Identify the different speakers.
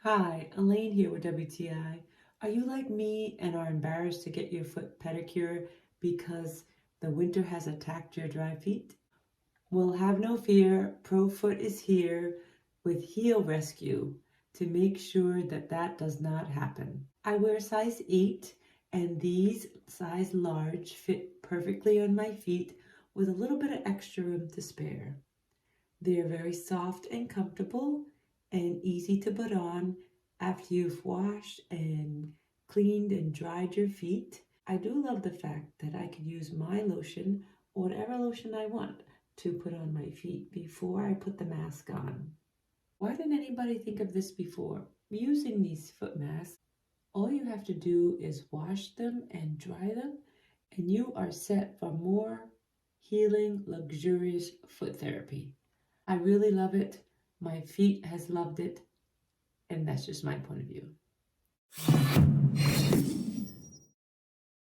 Speaker 1: Hi, Elaine here with WTI. Are you like me and are embarrassed to get your foot pedicure because the winter has attacked your dry feet? Well, have no fear. ProFoot is here with Heel Rescue to make sure that that does not happen. I wear size 8 and these size large fit perfectly on my feet with a little bit of extra room to spare. They're very soft and comfortable and easy to put on after you've washed and cleaned and dried your feet. I do love the fact that I could use my lotion or whatever lotion I want to put on my feet before I put the mask on. Why didn't anybody think of this before? Using these foot masks, all you have to do is wash them and dry them, and you are set for more healing, luxurious foot therapy. I really love it. My feet has loved it, and that's just my point of view.